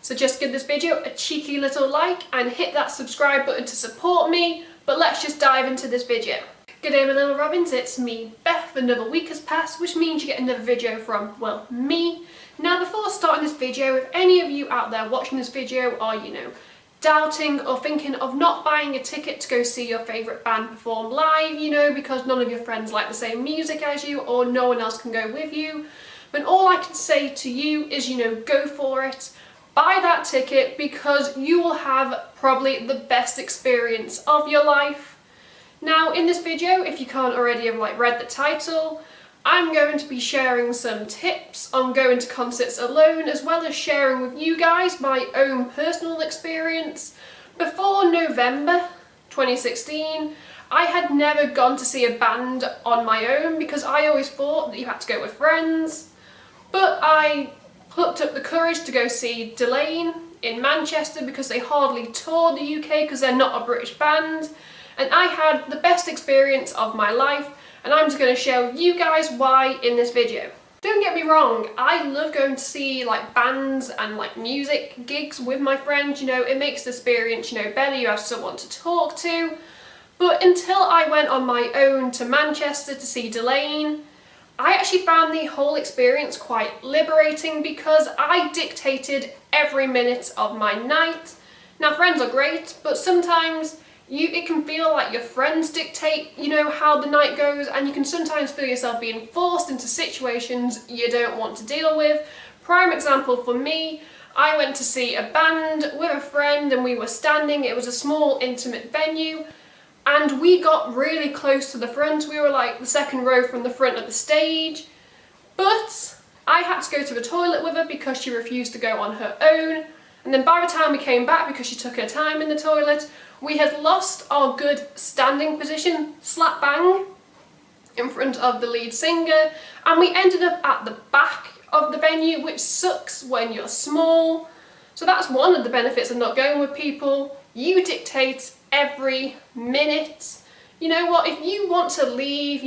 So just give this video a cheeky little like and hit that subscribe button to support me, but let's just dive into this video. G'day my little robins, it's me, Beth. Another week has passed, which means you get another video from, well, me. Now before starting this video, if any of you out there watching this video are, doubting or thinking of not buying a ticket to go see your favourite band perform live, because none of your friends like the same music as you or no one else can go with you, then all I can say to you is, go for it. Buy that ticket because you will have probably the best experience of your life. Now in this video, if you can't already have read the title, I'm going to be sharing some tips on going to concerts alone, as well as sharing with you guys my own personal experience. Before November 2016, I had never gone to see a band on my own because I always thought that you had to go with friends. But I plucked up the courage to go see Delane in Manchester because they hardly tour the UK because they're not a British band. And I had the best experience of my life, and I'm just going to share with you guys why in this video. Don't get me wrong, I love going to see bands and music gigs with my friends, it makes the experience, better, you have someone to talk to. But until I went on my own to Manchester to see Delane, I actually found the whole experience quite liberating because I dictated every minute of my night. Now friends are great, but sometimes it can feel like your friends dictate, how the night goes, and you can sometimes feel yourself being forced into situations you don't want to deal with. Prime example for me, I went to see a band with a friend and we were standing, it was a small intimate venue, and we got really close to the front. We were the second row from the front of the stage, but I had to go to the toilet with her because she refused to go on her own. And then by the time we came back, because she took her time in the toilet, we had lost our good standing position, slap bang, in front of the lead singer, and we ended up at the back of the venue, which sucks when you're small. So that's one of the benefits of not going with people. You dictate every minute. You know what, if you want to leave,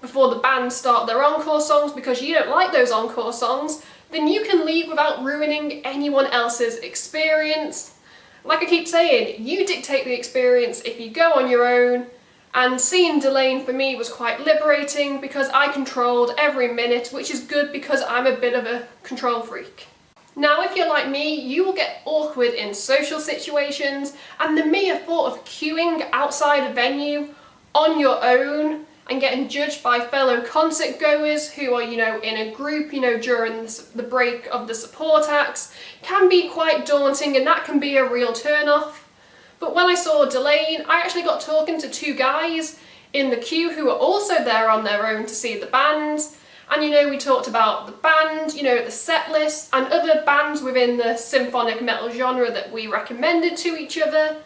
before the band start their encore songs because you don't like those encore songs, then you can leave without ruining anyone else's experience. Like I keep saying, you dictate the experience if you go on your own, and seeing Delane for me was quite liberating because I controlled every minute, which is good because I'm a bit of a control freak. Now if you're like me, you will get awkward in social situations, and the mere thought of queuing outside a venue on your own and getting judged by fellow concert goers who are, in a group, during the break of the support acts, can be quite daunting, and that can be a real turn-off. But when I saw Delane, I actually got talking to two guys in the queue who were also there on their own to see the band. And we talked about the band, the set list, and other bands within the symphonic metal genre that we recommended to each other.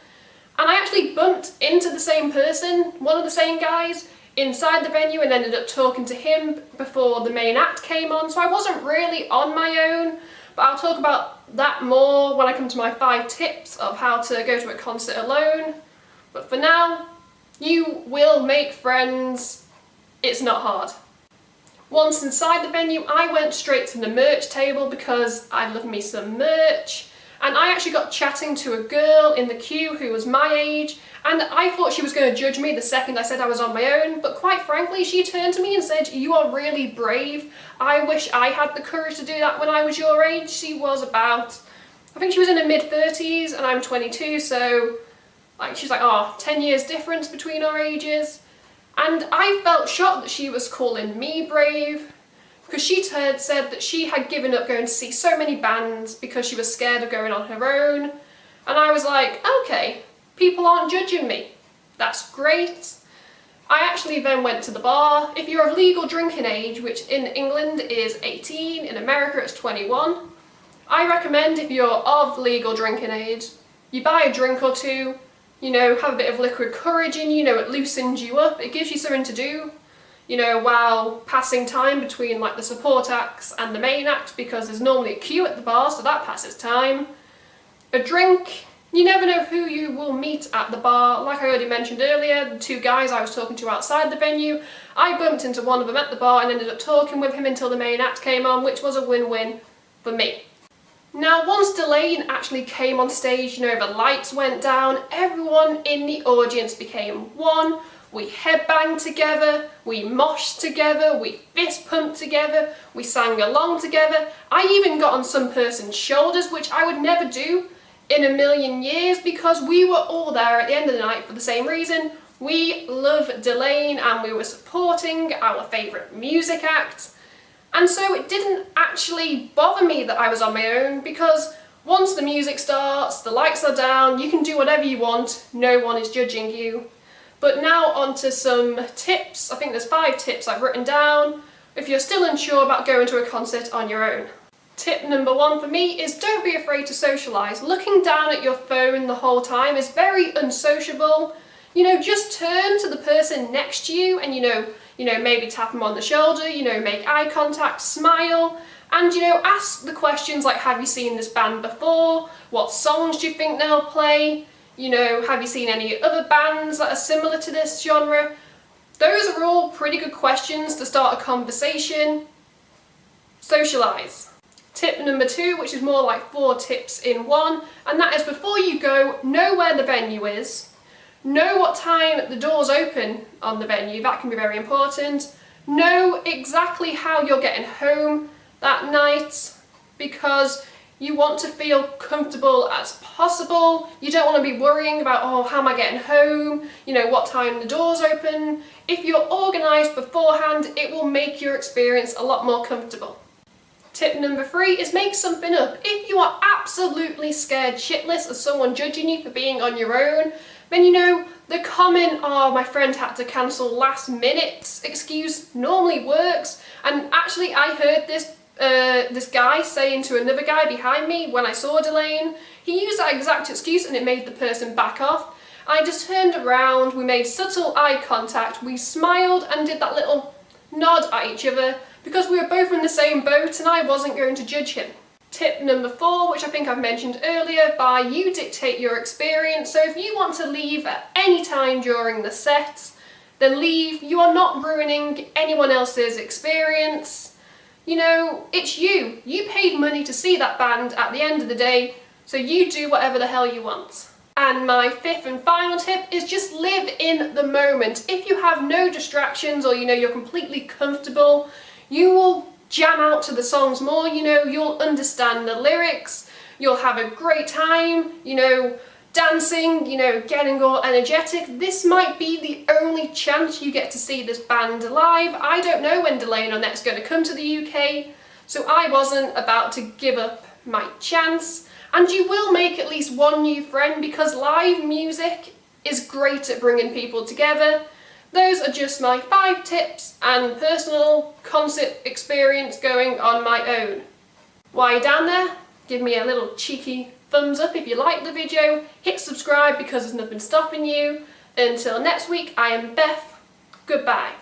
And I actually bumped into the same person, one of the same guys, inside the venue, and ended up talking to him before the main act came on. So I wasn't really on my own, but I'll talk about that more when I come to my 5 tips of how to go to a concert alone. But for now, you will make friends. It's not hard. Once inside the venue, I went straight to the merch table because I love me some merch. And I actually got chatting to a girl in the queue who was my age, and I thought she was going to judge me the second I said I was on my own, but quite frankly she turned to me and said, "You are really brave. I wish I had the courage to do that when I was your age." She was about, I think she was in her mid-30s and I'm 22, so she's 10 years difference between our ages. And I felt shocked that she was calling me brave, because she had said that she had given up going to see so many bands because she was scared of going on her own. And I was like, okay, people aren't judging me. That's great. I actually then went to the bar. If you're of legal drinking age, which in England is 18, in America it's 21, I recommend if you're of legal drinking age, you buy a drink or two, have a bit of liquid courage in you, it loosens you up, it gives you something to do, while passing time between the support acts and the main act, because there's normally a queue at the bar, so that passes time. A drink, you never know who you will meet at the bar. Like I already mentioned earlier, the two guys I was talking to outside the venue, I bumped into one of them at the bar and ended up talking with him until the main act came on, which was a win-win for me. Now, once Delane actually came on stage, you know, the lights went down, everyone in the audience became one. We headbanged together, we moshed together, we fist pumped together, we sang along together. I even got on some person's shoulders, which I would never do in a million years, because we were all there at the end of the night for the same reason. We love Delane and we were supporting our favourite music act. And so it didn't actually bother me that I was on my own, because once the music starts, the lights are down, you can do whatever you want, no one is judging you. But now on to some tips. I think there's 5 tips I've written down if you're still unsure about going to a concert on your own. Tip number 1 for me is don't be afraid to socialise. Looking down at your phone the whole time is very unsociable. You know, just turn to the person next to you and, you know, maybe tap them on the shoulder, you know, make eye contact, smile, and, you know, ask the questions like, have you seen this band before? What songs do you think they'll play? You know, have you seen any other bands that are similar to this genre? Those are all pretty good questions to start a conversation. Socialise. Tip number 2, which is more like 4 tips in one, and that is before you go, know where the venue is. Know what time the doors open on the venue, that can be very important. Know exactly how you're getting home that night, because you want to feel comfortable as possible. You don't want to be worrying about, oh, how am I getting home? You know, what time the doors open. If you're organised beforehand, it will make your experience a lot more comfortable. Tip number 3 is make something up. If you are absolutely scared shitless of someone judging you for being on your own, then, you know, the comment, oh, my friend had to cancel last minute excuse normally works. And actually I heard this guy saying to another guy behind me when I saw Delane, he used that exact excuse and it made the person back off. I just turned around, we made subtle eye contact, we smiled and did that little nod at each other because we were both in the same boat and I wasn't going to judge him. Tip number 4, which I think I've mentioned earlier, by you dictate your experience. So if you want to leave at any time during the set, then leave. You are not ruining anyone else's experience. You know, it's you. You paid money to see that band at the end of the day, so you do whatever the hell you want. And my 5th and final tip is just live in the moment. If you have no distractions or, you know, you're completely comfortable, you will jam out to the songs more, you know, you'll understand the lyrics, you'll have a great time, you know, dancing, you know, getting all energetic. This might be the only chance you get to see this band live. I don't know when Delane are next going to come to the UK, so I wasn't about to give up my chance. And you will make at least one new friend, because live music is great at bringing people together. Those are just my 5 tips and personal concert experience going on my own. While you're down there, give me a little cheeky thumbs up if you like the video, hit subscribe because there's nothing stopping you. Until next week, I am Beth, goodbye.